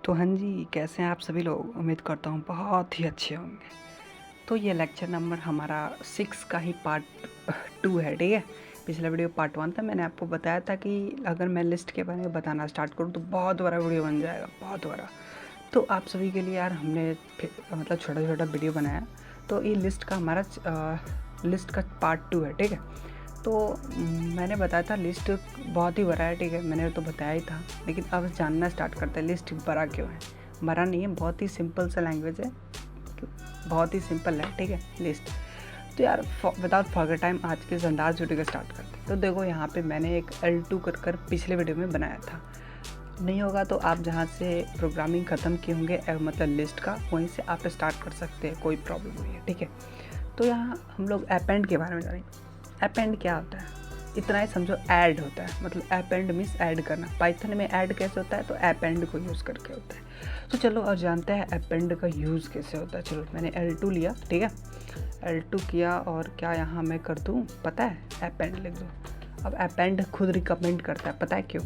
तो हाँ जी, कैसे हैं आप सभी लोग? उम्मीद करता हूँ बहुत ही अच्छे होंगे। तो ये लेक्चर नंबर हमारा 6 का ही पार्ट 2 है, ठीक है। पिछला वीडियो पार्ट 1 था। मैंने आपको बताया था कि अगर मैं लिस्ट के बारे में बताना स्टार्ट करूँ तो बहुत बड़ा वीडियो बन जाएगा, बहुत बड़ा। तो आप सभी के लिए यार हमने मतलब छोटा छोटा वीडियो बनाया। तो ये लिस्ट का हमारा लिस्ट का पार्ट 2 है, ठीक है। तो मैंने बताया था लिस्ट बहुत ही बड़ा है, ठीक है, मैंने तो बताया ही था। लेकिन अब जानना स्टार्ट करते हैं लिस्ट बड़ा क्यों है। बड़ा नहीं है, बहुत ही सिंपल सा लैंग्वेज है, बहुत ही सिंपल है, ठीक है लिस्ट। तो यार विदाउट फॉरगेट टाइम आज के अंदाज वीडियो का स्टार्ट करते हैं। तो देखो यहाँ पे मैंने एक L2 कर पिछले वीडियो में बनाया था। नहीं होगा तो आप जहाँ से प्रोग्रामिंग ख़त्म किए होंगे मतलब लिस्ट का, वहीं से आप स्टार्ट कर सकते हैं, कोई प्रॉब्लम नहीं है, ठीक है। तो यहाँ हम लोग अपेंड के बारे में जानेंगे। अपेंड क्या होता है, इतना ही समझो, ऐड होता है। मतलब अपेंड मीन्स ऐड करना। पाइथन में ऐड कैसे होता है, तो अपेंड को यूज़ करके होता है। तो चलो और जानते हैं अपेंड का यूज़ कैसे होता है। चलो मैंने L2 लिया, ठीक है, L2 किया और क्या यहाँ मैं कर दूँ, पता है, अपेंड लिख दूँ। अब अपेंड खुद रिकमेंड करता है, पता है क्यों?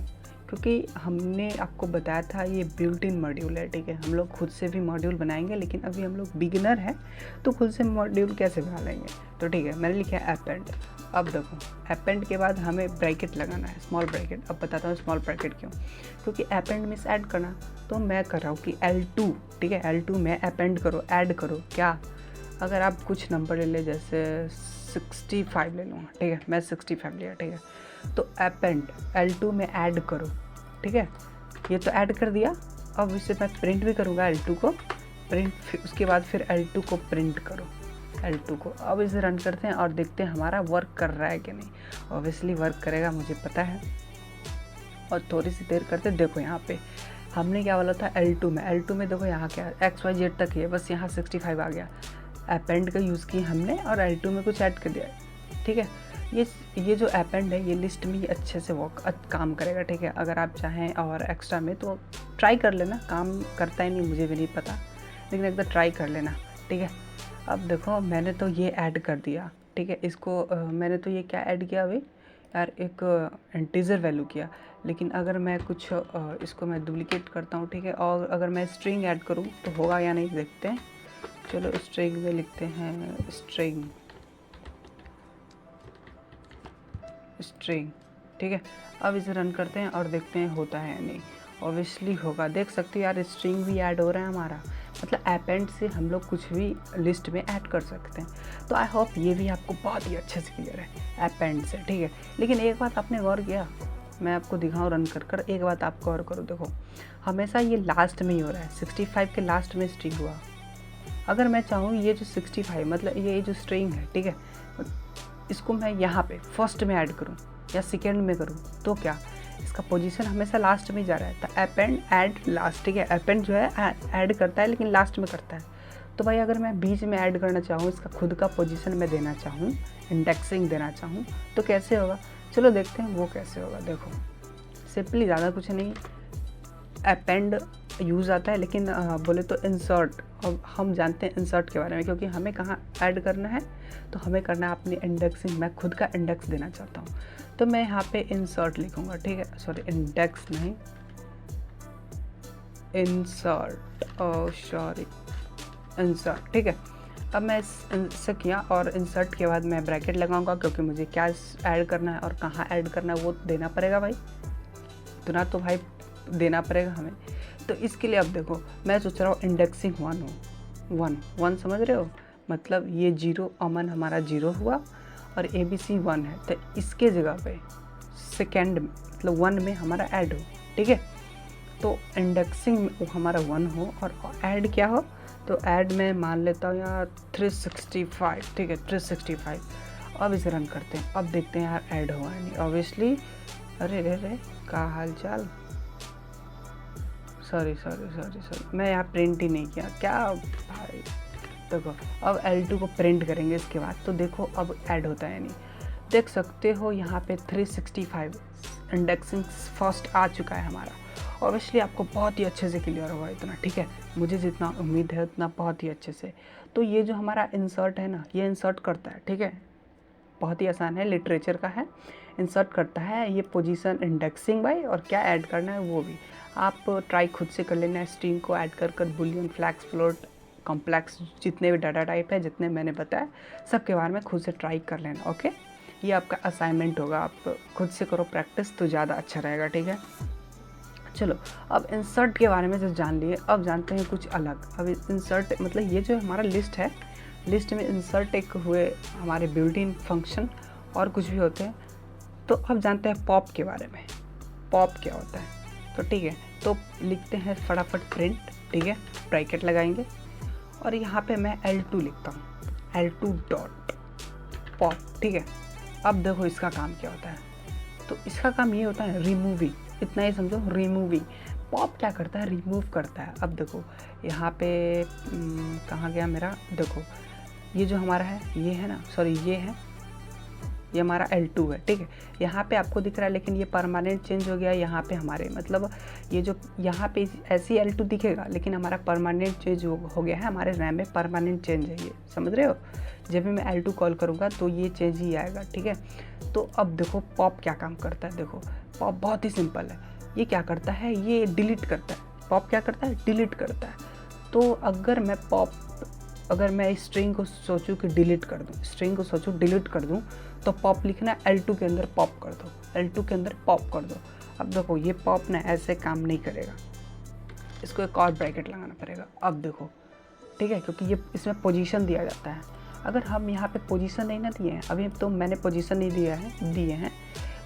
क्योंकि हमने आपको बताया था ये बिल्ट इन मॉड्यूल है, ठीक है। हम लोग खुद से भी मॉड्यूल बनाएंगे, लेकिन अभी हम लोग बिगिनर हैं तो खुद से मॉड्यूल कैसे बना लेंगे। तो ठीक है, मैंने लिखा है अपेंड। अब देखो अपेंड के बाद हमें ब्रैकेट लगाना है, स्मॉल ब्रैकेट। अब बताता हूँ स्मॉल ब्रैकेट क्यों। क्योंकि अपेंड मीन्स ऐड करना। तो मैं कर रहा हूँ कि L2, ठीक है, L2 में अपेंड करो, ऐड करो। क्या, अगर आप कुछ नंबर ले ले, जैसे 65 ले लूँगा, ठीक है, मैं 65 लिया, ठीक है। तो अपेंड L2 में ऐड करो, ठीक है। ये तो ऐड कर दिया। अब इसे मैं प्रिंट भी करूँगा L2 को, प्रिंट, उसके बाद फिर L2 को प्रिंट करो, L2 को। अब इसे रन करते हैं और देखते हैं हमारा वर्क कर रहा है कि नहीं। ऑब्वियसली वर्क करेगा, मुझे पता है। और थोड़ी सी देर करते, देखो यहाँ पे हमने क्या बोला था L2 में। L2 में देखो यहाँ क्या XYZ तक ही है, बस यहाँ 65 आ गया। अपेंड का यूज़ किया हमने और L2 में कुछ ऐड कर दिया, ठीक है। ये जो अपेंड है ये लिस्ट में ये अच्छे से काम करेगा, ठीक है। अगर आप चाहें और एक्स्ट्रा में तो ट्राई कर लेना, काम करता ही नहीं मुझे भी नहीं पता, लेकिन एक बार ट्राई कर लेना, ठीक है। अब देखो मैंने तो ये ऐड कर दिया, ठीक है। इसको मैंने तो ये क्या ऐड किया अभी यार, एक इंटीजर वैल्यू किया। लेकिन अगर मैं कुछ इसको मैं डुप्लिकेट करता हूँ, ठीक है, और अगर मैं स्ट्रिंग ऐड करूँ तो होगा या नहीं, देखते हैं। चलो स्ट्रिंग में लिखते हैं स्ट्रिंग, ठीक है। अब इसे रन करते हैं और देखते हैं होता है या नहीं। ऑब्वियसली होगा, देख सकते हो यार, स्ट्रिंग भी ऐड हो रहा है हमारा। मतलब अपेंड से हम लोग कुछ भी लिस्ट में ऐड कर सकते हैं। तो आई होप ये भी आपको बहुत ही अच्छे से क्लियर है अपेंड से, ठीक है। लेकिन एक बात आपने गौर किया, मैं आपको दिखाऊँ रन कर एक बात आप गौर करो। देखो हमेशा ये लास्ट में ही हो रहा है, 65 के लास्ट में स्ट्रिंग हुआ। अगर मैं चाहूँ ये जो 65 मतलब ये जो स्ट्रिंग है, ठीक है, इसको मैं यहाँ पे फर्स्ट में ऐड करूँ या सेकेंड में करूँ, तो क्या इसका पोजीशन हमेशा लास्ट में जा रहा है। तो अपेंड ऐड लास्ट, ठीक है। अपेंड जो है ऐड करता है लेकिन लास्ट में करता है। तो भाई अगर मैं बीच में ऐड करना चाहूँ, इसका खुद का पोजीशन में देना चाहूँ, इंडेक्सिंग देना चाहूँ, तो कैसे होगा। चलो देखते हैं वो कैसे होगा। देखो सिंपली, ज़्यादा कुछ नहीं, अपेंड यूज़ आता है, लेकिन बोले तो इंसर्ट। अब हम जानते हैं इंसर्ट के बारे में, क्योंकि हमें कहाँ ऐड करना है, तो हमें करना है अपनी इंडेक्सिंग। मैं खुद का इंडेक्स देना चाहता हूँ, तो मैं यहाँ पे इंसर्ट लिखूँगा, ठीक है। सॉरी, इंडेक्स नहीं, इंसर्ट, सॉरी, इंसर्ट, ठीक है। अब मैं इससे किया और इंसर्ट के बाद मैं ब्रैकेट लगाऊंगा, क्योंकि मुझे क्या ऐड करना है और कहाँ ऐड करना है वो देना पड़ेगा भाई, इतना तो भाई देना पड़ेगा हमें। तो इसके लिए अब देखो मैं सोच रहा हूँ इंडेक्सिंग 1 हो, 1 समझ रहे हो। मतलब ये 0 अमन हमारा 0 हुआ और ABC 1 है, तो इसके जगह पे सेकेंड मतलब 1 में हमारा ऐड हो, ठीक है। तो इंडेक्सिंग हमारा 1 हो और ऐड क्या हो, तो ऐड में मान लेता हूँ यार 365, ठीक है, 365। अब इसे रन करते हैं, अब देखते हैं यार ऐड हुआ है नहीं। ऑब्वियसली, अरे रे रे, का हाल चाल, सॉरी, मैं यहाँ प्रिंट ही नहीं किया क्या भाई। देखो अब L2 को प्रिंट करेंगे इसके बाद, तो देखो अब ऐड होता है नहीं। देख सकते हो यहाँ पे 365 इंडेक्सिंग फर्स्ट आ चुका है हमारा। ऑब्वियसली आपको बहुत ही अच्छे से क्लियर होगा इतना, ठीक है, मुझे जितना उम्मीद है उतना बहुत ही अच्छे से। तो ये जो हमारा इंसर्ट है ना, ये इंसर्ट करता है, ठीक है, बहुत ही आसान है, लिटरेचर का है। इंसर्ट करता है ये पोजीशन इंडेक्सिंग बाय, और क्या ऐड करना है वो भी। आप ट्राई खुद से कर लेना, स्ट्रिंग को ऐड कर बूलियन, फ्लैक्स, फ्लोट, कॉम्प्लेक्स, जितने भी डाटा टाइप है, जितने मैंने बताया सबके बारे में खुद से ट्राई कर लेना। ओके, ये आपका असाइनमेंट होगा, आप खुद से करो प्रैक्टिस तो ज़्यादा अच्छा रहेगा। ठीक है, चलो अब इंसर्ट के बारे में जो जान लिए, अब जानते हैं कुछ अलग। अब इंसर्ट मतलब ये जो हमारा लिस्ट है, लिस्ट में इंसर्ट एक हुए हमारे बिल्ट इन फंक्शन और कुछ भी होते हैं। तो अब जानते हैं पॉप के बारे में, पॉप क्या होता है। तो ठीक है, तो लिखते हैं फटाफट प्रिंट। ठीक है, ब्रैकेट लगाएंगे और यहाँ पे मैं L2 लिखता हूँ, L2 डॉट पॉप। ठीक है, अब देखो इसका काम क्या होता है। तो इसका काम ये होता है रिमूविंग, इतना ही समझो, रिमूविंग। पॉप क्या करता है, रिमूव करता है। अब देखो यहाँ पे कहाँ गया मेरा, देखो ये जो हमारा है ये है ना, सॉरी ये हमारा L2 है। ठीक है, यहाँ पे आपको दिख रहा है लेकिन ये परमानेंट चेंज हो गया यहाँ पे हमारे, मतलब ये जो यहाँ पे ऐसी L2 दिखेगा लेकिन हमारा परमानेंट चेंज हो गया है, हमारे रैम में परमानेंट चेंज है, ये समझ रहे हो। जब भी मैं L2 कॉल करूँगा तो ये चेंज ही आएगा। ठीक है, तो अब देखो पॉप क्या काम करता है। देखो पॉप बहुत ही सिंपल है, ये क्या करता है, ये डिलीट करता है। पॉप क्या करता है, डिलीट करता है। तो अगर मैं स्ट्रिंग को सोचूं कि डिलीट कर दूं, स्ट्रिंग को सोचूं डिलीट कर दूं, तो पॉप लिखना L2 के अंदर पॉप कर दो, L2 के अंदर पॉप कर दो। अब देखो ये पॉप ना ऐसे काम नहीं करेगा, इसको एक और ब्रैकेट लगाना पड़ेगा। अब देखो ठीक है, क्योंकि ये इसमें पोजीशन दिया जाता है। अगर हम यहाँ पे पोजीशन नहीं ना दिए हैं, अभी तो मैंने पोजीशन नहीं दिए हैं,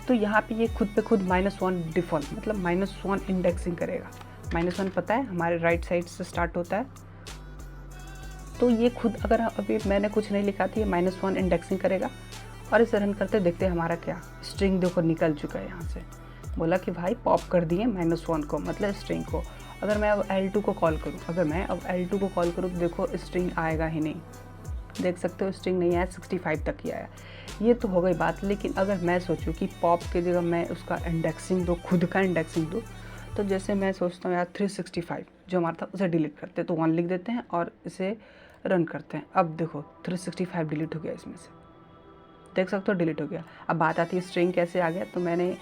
तो यहाँ पे ये खुद पे खुद -1 डिफ़ॉल्ट, मतलब -1 इंडेक्सिंग करेगा। -1 पता है हमारे राइट साइड से स्टार्ट होता है, तो ये खुद, अगर अभी मैंने कुछ नहीं लिखा था, ये -1 इंडेक्सिंग करेगा। और इसे रन करते देखते हैं हमारा क्या स्ट्रिंग देखो निकल चुका है। यहाँ से बोला कि भाई पॉप कर दिए -1 को, मतलब स्ट्रिंग को। अगर मैं अब L2 को कॉल करूँ, तो देखो स्ट्रिंग आएगा ही नहीं, देख सकते हो स्ट्रिंग नहीं आया, 65 तक ही आया। ये तो हो गई बात। लेकिन अगर मैं सोचूं कि पॉप की जगह मैं उसका इंडेक्सिंग दूँ, खुद का इंडेक्सिंग दूँ, तो जैसे मैं सोचता हूँ यार 365 जो हमारा था उसे डिलीट करते हैं, तो 1 लिख देते हैं और इसे रन करते हैं। अब देखो 365 डिलीट हो गया, इसमें से देख सकते हो डिलीट हो गया। अब बात आती है स्ट्रिंग कैसे आ गया, तो मैंने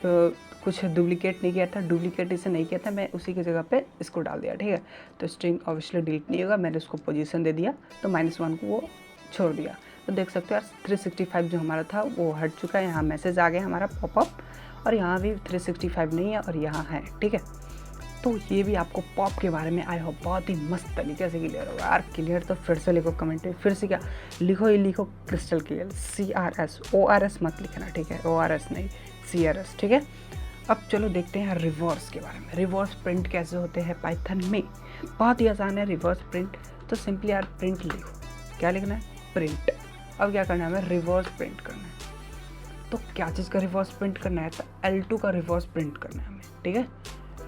कुछ डुप्लीकेट नहीं किया था, डुप्लीकेट इसे नहीं किया था, मैं उसी की जगह पे इसको डाल दिया। ठीक है, तो स्ट्रिंग ऑब्वियसली डिलीट नहीं होगा, मैंने उसको पोजीशन दे दिया, तो -1 को वो छोड़ दिया। तो देख सकते हो यार 365 जो हमारा था वो हट चुका है। यहाँ मैसेज आ गया हमारा पॉपअप, और यहाँ भी 365 नहीं है और यहाँ है। ठीक है, तो ये भी आपको पॉप के बारे में आई होप बहुत ही मस्त तरीके से क्लियर होगा यार। क्लियर तो फिर से लिखो कमेंट में, फिर से क्या लिखो, ये लिखो क्रिस्टल क्लियर, CRS, ORS मत लिखना। ठीक है, ORS नहीं, CRS। ठीक है, अब चलो देखते हैं रिवर्स के बारे में। रिवर्स प्रिंट कैसे होते हैं पाइथन में, बहुत ही आसान है रिवर्स प्रिंट। तो सिंपली यार प्रिंट लिखो, क्या लिखना है, प्रिंट। अब क्या करना है, हमें रिवर्स प्रिंट करना है। तो क्या चीज़ का रिवर्स प्रिंट करना है, तो L2 का रिवर्स प्रिंट करना है हमें। ठीक है,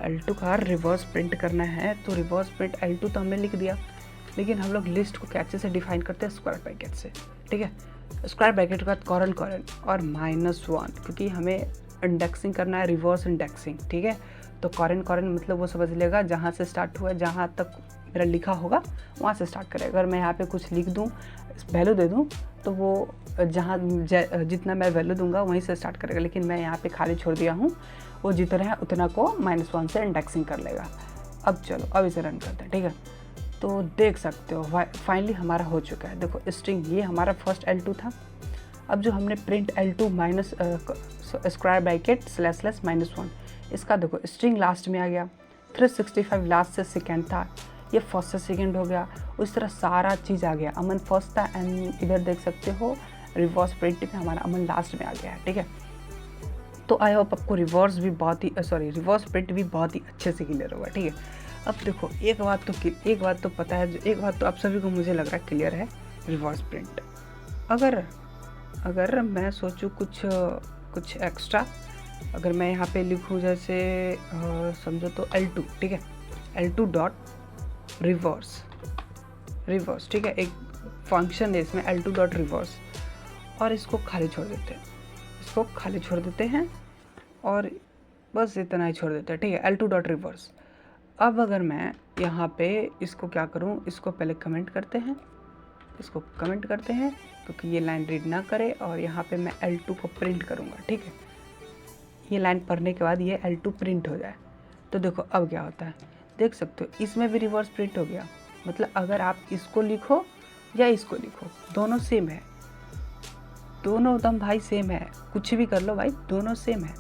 L2 का रिवर्स प्रिंट करना है। तो रिवर्स प्रिंट L2 तो हमने लिख दिया, लेकिन हम लोग लिस्ट को कैसे से डिफाइन करते हैं, स्क्वायर ब्रैकेट से। ठीक है, स्क्वायर ब्रैकेट के बाद कॉलन और -1, क्योंकि हमें इंडेक्सिंग करना है, रिवर्स इंडेक्सिंग। ठीक है, तो कॉलन मतलब वो समझ लेगा जहाँ से स्टार्ट हुआ है, जहाँ तक मेरा लिखा होगा वहाँ से स्टार्ट करेगा। अगर मैं यहाँ पे कुछ लिख दूँ, वैल्यू दे दूँ, तो वो जहाँ जितना मैं वैल्यू दूंगा वहीं से स्टार्ट करेगा। लेकिन मैं यहाँ पे खाली छोड़ दिया हूँ, वो जितना है उतना को -1 से इंडेक्सिंग कर लेगा। अब चलो अब इसे रन करते हैं। ठीक है, तो देख सकते हो फाइनली हमारा हो चुका है। देखो स्ट्रिंग, ये हमारा फर्स्ट L2 था। अब जो हमने print L2 minus square bracket //-1, इसका देखो स्ट्रिंग लास्ट में आ गया। 365 लास्ट से सेकेंड था, ये फर्स्ट से सेकेंड हो गया। उस तरह सारा चीज़ आ गया। अमन फर्स्ट था, एंड इधर देख सकते हो रिवर्स प्रिंट में हमारा अमन लास्ट में आ गया है। ठीक है, तो आई होप आपको रिवर्स प्रिंट भी बहुत ही अच्छे से क्लियर होगा। ठीक है, अब देखो एक बात तो पता है, एक बात तो आप सभी को मुझे लग रहा है क्लियर है, रिवर्स प्रिंट। अगर मैं सोचूं कुछ एक्स्ट्रा, अगर मैं यहाँ पे लिखूँ जैसे समझो तो L2। ठीक है, L2 डॉट रिवर्स। ठीक है, एक फंक्शन है इसमें L2 डॉट रिवर्स, और इसको खाली छोड़ देते हैं, और बस इतना ही छोड़ देते हैं। ठीक है, L2 डॉट रिवर्स। अब अगर मैं यहाँ पे इसको क्या करूँ, इसको पहले कमेंट करते हैं क्योंकि ये लाइन रीड ना करे, और यहाँ पे मैं L2 को प्रिंट करूँगा। ठीक है, ये लाइन पढ़ने के बाद ये L2 प्रिंट हो जाए। तो देखो अब क्या होता है, देख सकते हो इसमें भी रिवर्स प्रिंट हो गया। मतलब अगर आप इसको लिखो या इसको लिखो, दोनों सेम है, दोनों एकदम भाई सेम है, कुछ भी कर लो भाई दोनों सेम है।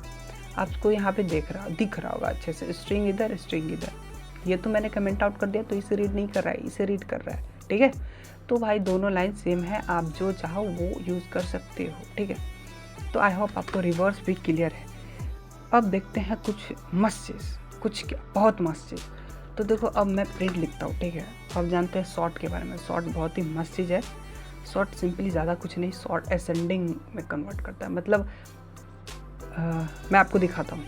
आपको यहाँ पे दिख रहा होगा अच्छे से, स्ट्रिंग इधर स्ट्रिंग इधर। ये तो मैंने कमेंट आउट कर दिया, तो इसे रीड नहीं कर रहा है, इसे रीड कर रहा है, ठीक है। तो भाई दोनों लाइन सेम है, आप जो चाहो वो यूज़ कर सकते हो, ठीक है। तो आई होप आपको रिवर्स भी क्लियर है। अब देखते हैं कुछ मस्त चीज़, कुछ क्या बहुत मस्त चीज़। तो देखो अब मैं प्रिंट लिखता हूँ, ठीक है। अब जानते हैं शॉर्ट के बारे में। शॉर्ट बहुत ही मस्त चीज़ है। शॉर्ट सिंपली ज़्यादा कुछ नहीं, शॉर्ट असेंडिंग में कन्वर्ट करता है। मतलब मैं आपको दिखाता हूँ,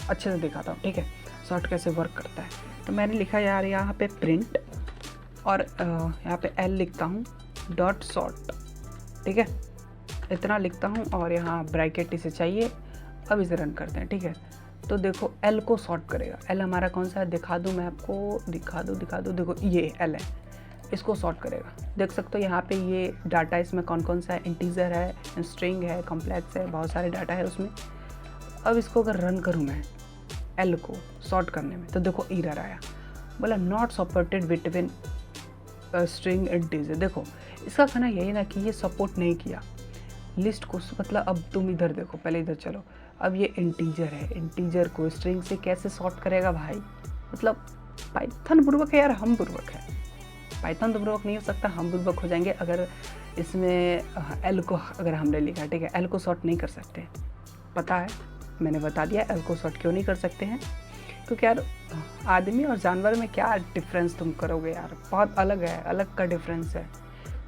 अच्छे से दिखाता हूँ, ठीक है, शॉर्ट कैसे वर्क करता है। तो मैंने लिखा यार यहाँ पे प्रिंट और यहाँ पे एल लिखता हूँ डॉट शॉर्ट, ठीक है, इतना लिखता हूँ और यहाँ ब्रैकेट इसे चाहिए। अब इसे रन करते हैं, ठीक है। तो देखो एल को शॉर्ट करेगा। एल हमारा कौन सा है, दिखा दूँ मैं आपको, दिखा दूँ, देखो ये एल है, इसको शॉर्ट करेगा। देख सकते हो यहाँ पे ये डाटा इसमें कौन कौन सा है, इंटीजर है, स्ट्रिंग है, कॉम्प्लेक्स है, बहुत सारे डाटा है उसमें। अब इसको अगर रन करूँ मैं एल को शॉर्ट करने में, तो देखो एरर आया, बोला not supported between string integer. देखो इसका कहना यही ना कि ये सपोर्ट नहीं किया लिस्ट को। मतलब अब तुम इधर देखो, पहले इधर चलो। अब ये इंटीजर है, इंटीजर को स्ट्रिंग से कैसे सॉर्ट करेगा भाई। मतलब पाइथन बुर्बक है यार, हम बुर्बक है। पाइथन तो बुर्बक नहीं हो सकता, हम बुर्बक हो जाएंगे अगर इसमें एल को अगर हमने लिखा, ठीक है। एल को सॉर्ट नहीं कर सकते, पता है, मैंने बता दिया एल को सॉर्ट क्यों नहीं कर सकते हैं। क्योंकि यार आदमी और जानवर में क्या डिफरेंस तुम करोगे यार, बहुत अलग है, अलग का डिफरेंस है।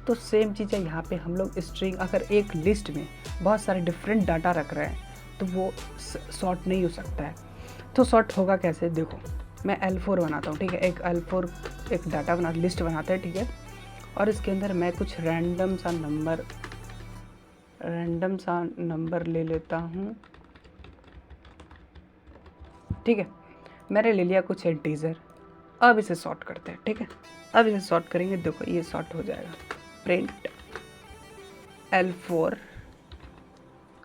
तो सेम चीज़ है यहाँ पे। हम लोग स्ट्रिंग अगर एक लिस्ट में बहुत सारे डिफरेंट डाटा रख रहे हैं तो वो सॉर्ट नहीं हो सकता है। तो सॉर्ट होगा कैसे, देखो मैं L4 बनाता हूँ, ठीक है। एक L4 एक डाटा लिस्ट बनाते हैं, ठीक है। और इसके अंदर मैं कुछ रैंडम सा नंबर ले लेता हूँ, ठीक है। मैंने ले लिया कुछ इंटीजर। अब इसे सॉर्ट करते हैं, ठीक है। अब इसे सॉर्ट करेंगे, देखो ये सॉर्ट हो जाएगा। प्रिंट L4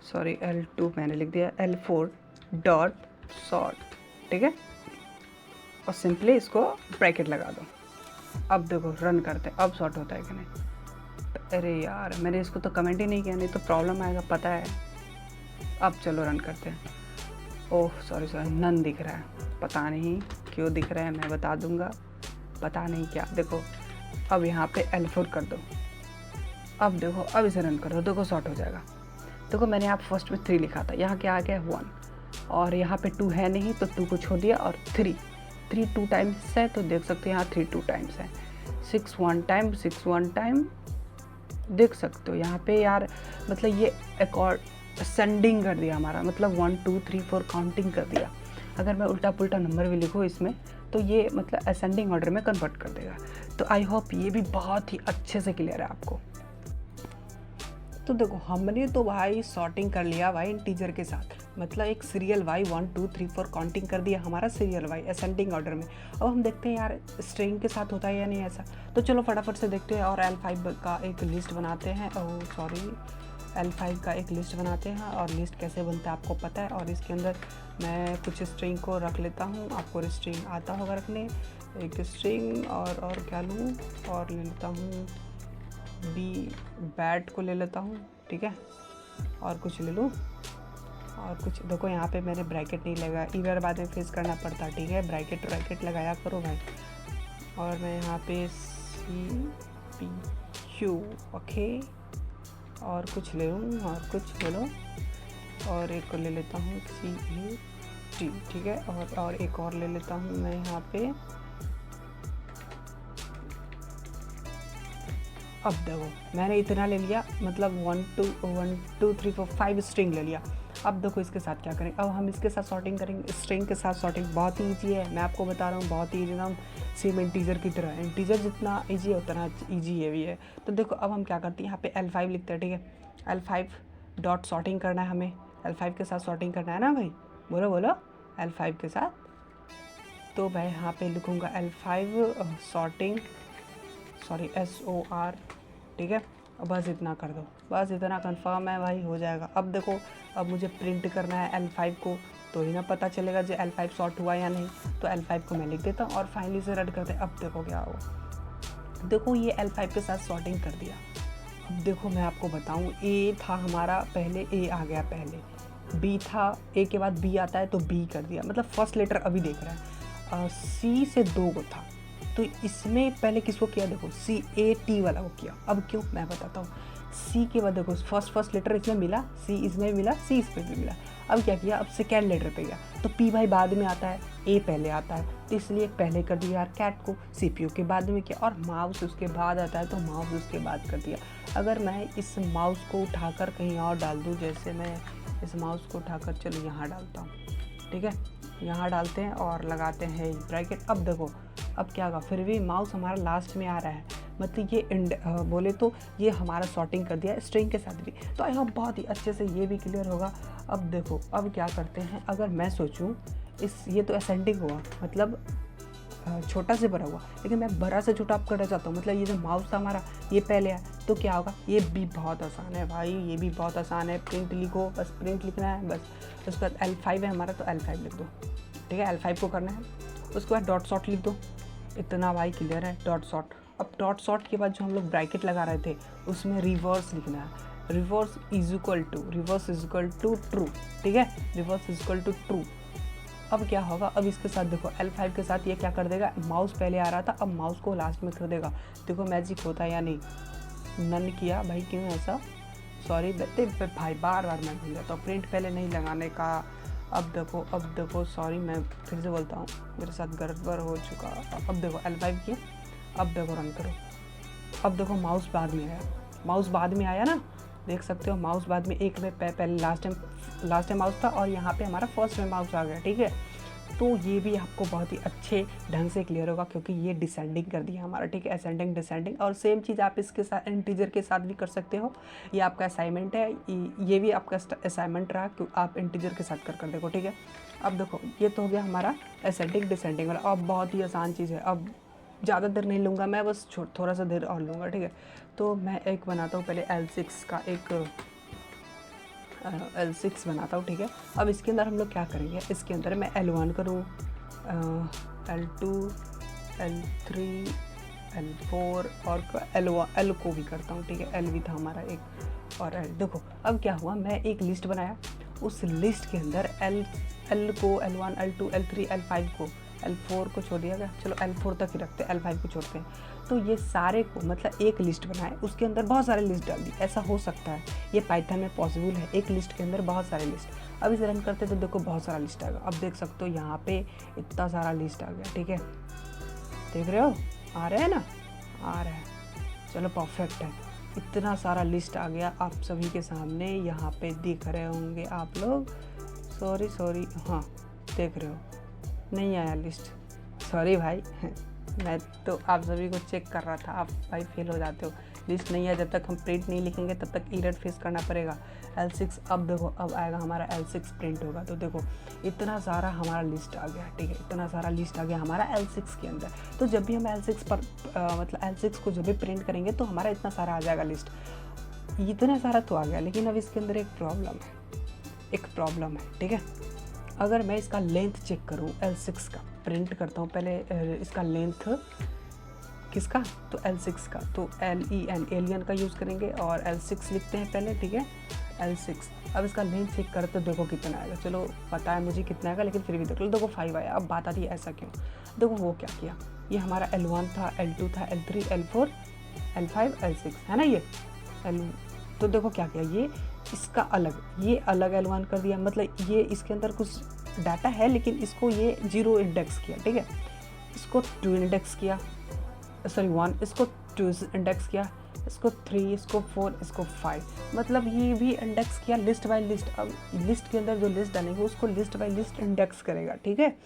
सॉरी L2 मैंने लिख दिया, L4 डॉट सॉर्ट, ठीक है। और सिंपली इसको ब्रैकेट लगा दो। अब देखो रन करते हैं, अब सॉर्ट होता है कि नहीं। अरे यार मैंने इसको तो कमेंट ही नहीं किया, नहीं तो प्रॉब्लम आएगा, पता है। अब चलो रन करते हैं। ओह सॉरी नन दिख रहा है, पता नहीं क्यों दिख रहा है, मैं बता दूंगा, पता नहीं क्या। देखो अब यहाँ पे L4 कर दो। अब देखो अब इसे रन करो, देखो सॉर्ट हो जाएगा। देखो मैंने यहाँ फर्स्ट में 3 लिखा था, यहाँ क्या आ गया 1, और यहाँ पे 2 है नहीं तो 2 को छोड़ दिया, और 3 2 टाइम्स है, तो देख सकते हो यहाँ 3 2 टाइम्स है। 6 1 टाइम देख सकते हो यहाँ पे यार। मतलब ये एक और असेंडिंग कर दिया हमारा, मतलब 1 2 3 4 काउंटिंग कर दिया। अगर मैं उल्टा पुल्टा नंबर भी लिखूँ इसमें तो ये मतलब असेंडिंग ऑर्डर में कन्वर्ट कर देगा। तो आई होप ये भी बहुत ही अच्छे से क्लियर है आपको। तो देखो हमने तो भाई सॉर्टिंग कर लिया भाई इंटीजर के साथ, मतलब एक सीरियल वाई 1 2 3 4 काउंटिंग कर दिया हमारा सीरियल वाई असेंडिंग ऑर्डर में। अब हम देखते हैं यार स्ट्रिंग के साथ होता है या नहीं ऐसा। तो चलो फटाफट से देखते हैं और L5 का एक लिस्ट बनाते हैं। L5 का एक लिस्ट बनाते हैं, और लिस्ट कैसे बनता है आपको पता है। और इसके अंदर मैं कुछ स्ट्रिंग को रख लेता हूँ, आपको स्ट्रिंग आता होगा रखने। एक स्ट्रिंग और क्या लूँ, और ले लेता हूँ बी बैट को ले लेता हूँ, ठीक है। और कुछ ले लूँ, और कुछ देखो यहाँ पे मैंने ब्रैकेट नहीं लगाया, इधर बाद में फेस करना पड़ता, ठीक है। ब्रैकेट लगाया करो भाई। और मैं यहाँ पे CPQ ओके, और कुछ ले लूँ, और कुछ ले लो, और एक को ले लेता हूँ CAT, ठीक है। और एक और ले लेता हूँ मैं यहाँ पे। अब देखो मैंने इतना ले लिया, मतलब 1 2 3 4 5 स्ट्रिंग ले लिया। अब देखो इसके साथ क्या करें, अब हम इसके साथ सॉर्टिंग करेंगे। स्ट्रिंग के साथ सॉर्टिंग बहुत ही ईजी है, मैं आपको बता रहा हूँ, बहुत ही ईजी ना। सेम इंटीजर की तरह, इंटीजर जितना ईजी है उतना ईजी ये भी है। तो देखो अब हम क्या करते हैं, यहाँ पे L5 लिखते हैं, ठीक है। L5 डॉट सॉर्टिंग करना है हमें, L5 के साथ सॉर्टिंग करना है ना भाई, बोलो L5 के साथ। तो मैं यहाँ पे लिखूँगा L5 सॉर्टिंग SOR, ठीक है। बस इतना कर दो, बस इतना कंफर्म है भाई, हो जाएगा। अब देखो अब मुझे प्रिंट करना है L5 को, तो ही ना पता चलेगा जो L5 सॉर्ट हुआ या नहीं। तो L5 को मैं लिख देता हूँ और फाइनली से रन करते हैं। अब देखो क्या होगा, देखो ये L5 के साथ सॉर्टिंग कर दिया। अब देखो मैं आपको बताऊँ, A था हमारा पहले, A आ गया पहले, B था, A के बाद B आता है तो B कर दिया, मतलब फर्स्ट लेटर अभी देख रहा है। C से 2 को था तो इसमें पहले किसको किया, देखो CAT वाला को किया। अब क्यों मैं बताता हूँ। C के बाद देखो फर्स्ट लेटर इसमें मिला, C इसमें मिला, C इसमें भी मिला। अब क्या किया, अब सेकेंड लेटर पे गया तो P भाई बाद में आता है, A पहले आता है, तो इसलिए पहले कर दिया यार कैट को। CPU के बाद में किया, और माउस उसके बाद आता है तो माउस उसके बाद कर दिया। अगर मैं इस माउस को उठाकर कहीं और डाल दूँ, जैसे मैं इस माउस को उठाकर चलो यहाँ डालता हूँ, ठीक है, यहाँ डालते हैं और लगाते हैं ब्रैकेट। अब देखो अब क्या होगा, फिर भी माउस हमारा लास्ट में आ रहा है, मतलब ये बोले तो ये हमारा सॉर्टिंग कर दिया स्ट्रिंग के साथ भी। तो आई होप बहुत ही अच्छे से ये भी क्लियर होगा। अब देखो अब क्या करते हैं, अगर मैं सोचूं ये तो असेंडिंग हुआ, मतलब छोटा से बड़ा हुआ, लेकिन मैं बड़ा से छोटा आप करना चाहता हूँ, मतलब ये जो माउस था हमारा ये पहले है, तो क्या होगा, ये भी बहुत आसान है भाई, ये भी बहुत आसान है। प्रिंट लिखो, बस प्रिंट लिखना है बस। उसके बाद L5 है हमारा तो L5 लिख दो, ठीक है, L5 को करना है। उसके बाद डॉट सॉर्ट लिख दो, इतना भाई क्लियर है, डॉट सॉर्ट। अब डॉट सॉर्ट के बाद जो हम लोग ब्रैकेट लगा रहे थे उसमें रिवर्स लिखना है, reverse is equal to true, ठीक है, reverse is equal to true. अब क्या होगा, अब इसके साथ देखो L5 के साथ ये क्या कर देगा, माउस पहले आ रहा था अब माउस को लास्ट में कर देगा। देखो मैजिक होता है या नहीं, नन किया भाई, क्यों ऐसा, सॉरी भाई बार बार मैं भूल जाता हूँ प्रिंट पहले नहीं लगाने का। अब देखो सॉरी मैं फिर से बोलता हूँ, मेरे साथ गड़बड़ हो चुका। अब देखो L5 किया, अब देखो रन करो। अब देखो माउस बाद में आया, माउस बाद में आया ना, देख सकते हो माउस बाद में, एक में पहले लास्ट टाइम माउस था और यहाँ पे हमारा फर्स्ट में माउस आ गया, ठीक है। तो ये भी आपको बहुत ही अच्छे ढंग से क्लियर होगा क्योंकि ये डिसेंडिंग कर दिया हमारा, ठीक है, असेंडिंग डिसेंडिंग। और सेम चीज़ आप इसके साथ इंटीजर के साथ भी कर सकते हो, ये आपका असाइनमेंट है, ये भी आपका असाइनमेंट रहा कि आप इंटीजर के साथ कर देखो, ठीक है। अब देखो ये तो हो गया हमारा असेंडिंग डिसेंडिंग वाला। अब बहुत ही आसान चीज़ है, अब ज़्यादा देर नहीं लूँगा मैं, बस थोड़ा सा देर और लूँगा, ठीक है। तो मैं एक बनाता हूँ पहले L6 का, एक L6 बनाता हूँ, ठीक है। अब इसके अंदर हम लोग क्या करेंगे, इसके अंदर मैं L1 करूँ, L2, L3, L4 और L को भी करता हूँ, ठीक है, L भी था हमारा एक, और L। देखो अब क्या हुआ, मैं एक लिस्ट बनाया, उस लिस्ट के अंदर L को, L1, L2, L3, L5 को, L4 को छोड़ दिया गया, चलो L4 तक ही रखते हैं, L5 को छोड़ते हैं। तो ये सारे को मतलब एक लिस्ट बनाए, उसके अंदर बहुत सारे लिस्ट डाल दी, ऐसा हो सकता है, ये पाइथन में पॉसिबल है, एक लिस्ट के अंदर बहुत सारे लिस्ट। अब इसे रन करते तो देखो बहुत सारा लिस्ट आएगा। अब देख सकते हो यहाँ पे इतना सारा लिस्ट आ गया, ठीक है, देख रहे हो, आ रहा है ना, आ रहा है, चलो परफेक्ट है, इतना सारा लिस्ट आ गया आप सभी के सामने, यहाँ पे दिख रहे होंगे आप लोग, सॉरी हाँ देख रहे हो, नहीं आया लिस्ट, सॉरी भाई मैं तो आप सभी को चेक कर रहा था, आप भाई फेल हो जाते हो, लिस्ट नहीं है, जब तक हम प्रिंट नहीं लिखेंगे तब तक एरर फेस करना पड़ेगा। L6 अब देखो अब आएगा हमारा L6 प्रिंट होगा, तो देखो इतना सारा हमारा लिस्ट आ गया, ठीक है, इतना सारा लिस्ट आ गया हमारा L6 के अंदर। तो जब भी हम L6 पर मतलब L6 को जब भी प्रिंट करेंगे तो हमारा इतना सारा आ जाएगा लिस्ट, इतना सारा तो आ गया। लेकिन अब इसके अंदर एक प्रॉब्लम है, ठीक है। अगर मैं इसका लेंथ चेक करूं, L6 का प्रिंट करता हूं, पहले इसका लेंथ किसका, तो L6 का, तो एलियन का यूज़ करेंगे और L6 लिखते हैं पहले, ठीक है, L6। अब इसका लेंथ चेक करते तो देखो कितना आएगा, चलो पता है मुझे कितना आएगा, लेकिन फिर भी देख लो, देखो 5 आया। अब बात आती है ऐसा क्यों, देखो वो क्या किया, ये हमारा L1 था, L2 था, L3, L4, L5, L6 है ना, ये तो देखो क्या किया, ये इसका ये अलग L1 कर दिया, मतलब ये इसके अंदर कुछ डाटा है लेकिन इसको ये 0 इंडेक्स किया, ठीक है, इसको 2 इंडेक्स किया, सॉरी 1, इसको 2 इंडेक्स किया, इसको 3, इसको 4, इसको 5, मतलब ये भी इंडेक्स किया लिस्ट बाय लिस्ट। अब लिस्ट के अंदर जो लिस्ट डालेंगे उसको लिस्ट बाय लिस्ट इंडेक्स करेगा, ठीक है।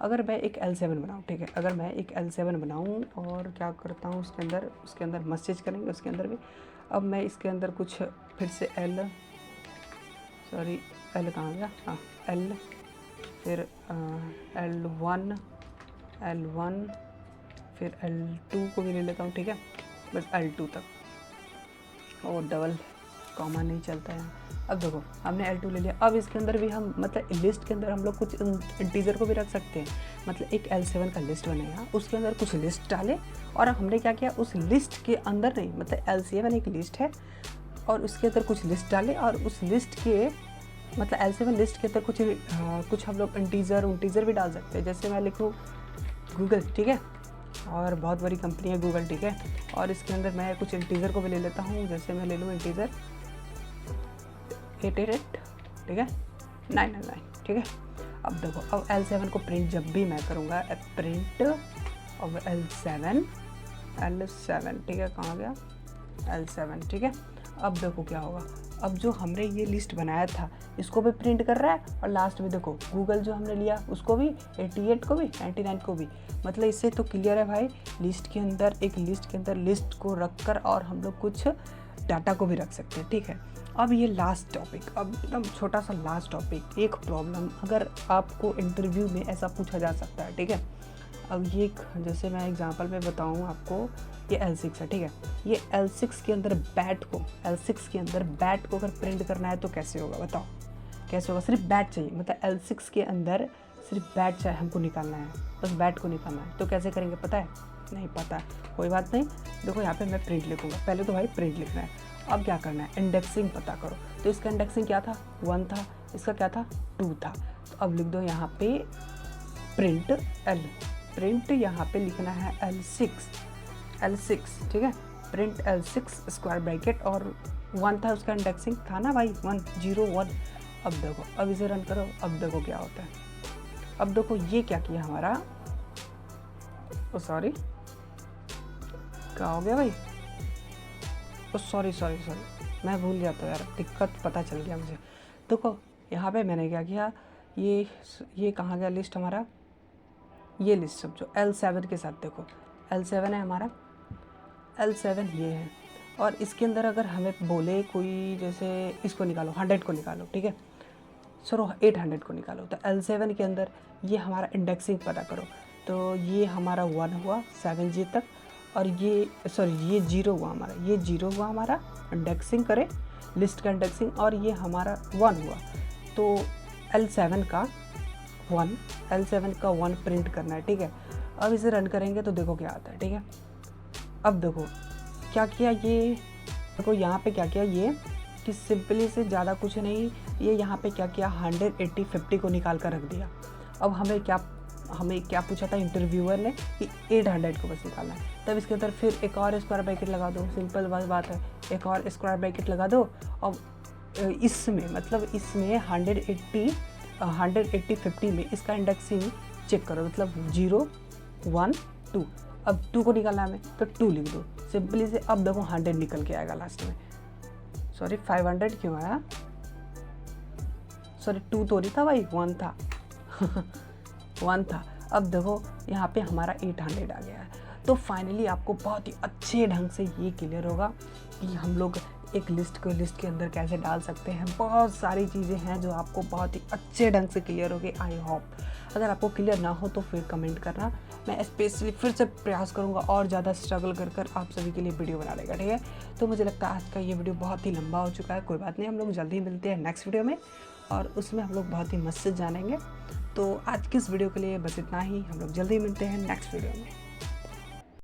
अगर मैं एक L7 बनाऊँ, ठीक है, अगर मैं एक L7 बनाऊँ और क्या करता हूँ उसके अंदर मैसेज करेंगे उसके अंदर भी। अब मैं इसके अंदर कुछ फिर से L कहाँ गया, हाँ L, फिर L1 फिर L2 को भी ले लेता हूँ, ठीक है, बस L2 तक, और डबल कॉमा नहीं चलता है। अब देखो हमने L2 ले लिया। अब इसके अंदर भी हम मतलब लिस्ट के अंदर हम लोग कुछ इंटीजर को भी रख सकते हैं। मतलब एक L7 का लिस्ट बनेगा, उसके अंदर कुछ लिस्ट डाले और हमने क्या किया उस लिस्ट के अंदर नहीं, मतलब L7 एक लिस्ट है और उसके अंदर कुछ लिस्ट डाले और उस लिस्ट के मतलब L7 लिस्ट के अंदर कुछ हम लोग इंटीजर भी डाल सकते हैं। जैसे मैं लिखूँ गूगल, ठीक है, और बहुत बड़ी कंपनी है गूगल, ठीक है, और इसके अंदर मैं कुछ इंटीजर को भी ले लेता हूँ। जैसे मैं ले लूँ इंटीजर 888, ठीक है, 999, ठीक है। अब देखो अब L7 को प्रिंट जब भी मैं करूँगा प्रिंट अब L7, ठीक है, कहाँ गया L7, ठीक है। अब देखो क्या होगा, अब जो हमने ये लिस्ट बनाया था इसको भी प्रिंट कर रहा है और लास्ट में देखो गूगल जो हमने लिया उसको भी 88 को भी 99 को भी। मतलब इससे तो क्लियर है भाई, लिस्ट के अंदर एक लिस्ट के अंदर लिस्ट को रख कर और हम लोग कुछ डाटा को भी रख सकते हैं, ठीक है। अब ये लास्ट टॉपिक, अब एकदम छोटा सा लास्ट टॉपिक, एक प्रॉब्लम अगर आपको इंटरव्यू में ऐसा पूछा जा सकता है, ठीक है। अब ये जैसे मैं एग्जांपल में बताऊँ आपको, ये L6 है, ठीक है। ये L6 के अंदर बैट को अगर प्रिंट करना है तो कैसे होगा बताओ, कैसे होगा। सिर्फ बैट चाहिए, मतलब L6 के अंदर सिर्फ बैट चाहिए, हमको निकालना है, बस बैट को निकालना है। तो कैसे करेंगे पता है? नहीं पता है, कोई बात नहीं। देखो यहाँ पे मैं प्रिंट लिखूँगा, पहले तो भाई प्रिंट लिखना है। अब क्या करना है, इंडेक्सिंग पता करो। तो इसका इंडेक्सिंग क्या था 1 था, इसका क्या था 2 था। तो अब लिख दो यहाँ पे प्रिंट प्रिंट यहाँ पे लिखना है L6, ठीक है, प्रिंट L6 स्क्वायर ब्रैकेट और 1 था उसका इंडेक्सिंग था ना भाई, 1 0 1। अब देखो अब इसे रन करो, अब देखो क्या होता है। अब देखो ये क्या किया हमारा, ओ सॉरी क्या हो गया भाई, ओ सॉरी मैं भूल गया था यार, दिक्कत पता चल गया मुझे। देखो यहाँ पे मैंने क्या किया, ये कहाँ गया लिस्ट हमारा, ये लिस्ट सब जो L7 के साथ, देखो L7 है हमारा, L7 ये है। और इसके अंदर अगर हमें बोले कोई जैसे इसको निकालो 100 को निकालो, ठीक है, चलो 800 को निकालो, तो L7 के अंदर ये हमारा इंडेक्सिंग पता करो। तो ये हमारा 1 हुआ 7G तक और ये 0 हुआ हमारा, ये 0 हुआ हमारा इंडेक्सिंग करे लिस्ट का इंडेक्सिंग, और ये हमारा 1 हुआ। तो L7 का 1 प्रिंट करना है, ठीक है। अब इसे रन करेंगे तो देखो क्या आता है, ठीक है। अब देखो क्या किया, ये देखो यहाँ पे क्या किया ये कि सिंपली से ज़्यादा कुछ नहीं, ये यहाँ पे क्या किया 180 50 को निकाल कर रख दिया। अब हमें क्या पूछा था इंटरव्यूअर ने कि 800 को बस निकालना है। तब इसके अंदर फिर एक और स्क्वायर ब्रैकेट लगा दो, सिंपल बात है, एक और स्क्वायर ब्रैकेट लगा दो। और इसमें 180 50 में इसका इंडेक्सिंग चेक करो, मतलब 0 1 2। अब 2 को निकालना है हमें तो 2 लिख दो सिंपली से। अब देखो 100 निकल के आएगा लास्ट में, सॉरी 500 क्यों आया, सॉरी 2 तो नहीं था भाई, 1 था 1 था। अब देखो यहाँ पे हमारा 800 आ गया है। तो फाइनली आपको बहुत ही अच्छे ढंग से ये क्लियर होगा कि हम लोग एक लिस्ट को लिस्ट के अंदर कैसे डाल सकते हैं। बहुत सारी चीज़ें हैं जो आपको बहुत ही अच्छे ढंग से क्लियर होगी, आई होप। अगर आपको क्लियर ना हो तो फिर कमेंट करना, मैं स्पेशली फिर से प्रयास करूंगा और ज़्यादा स्ट्रगल कर आप सभी के लिए वीडियो बना देगा, ठीक है। तो मुझे लगता है आज का ये वीडियो बहुत ही लंबा हो चुका है, कोई बात नहीं, हम लोग जल्दी ही मिलते हैं नेक्स्ट वीडियो में और उसमें हम लोग बहुत ही मस्त से जानेंगे। तो आज की इस वीडियो के लिए बस इतना ही, हम लोग जल्दी मिलते हैं नेक्स्ट वीडियो में।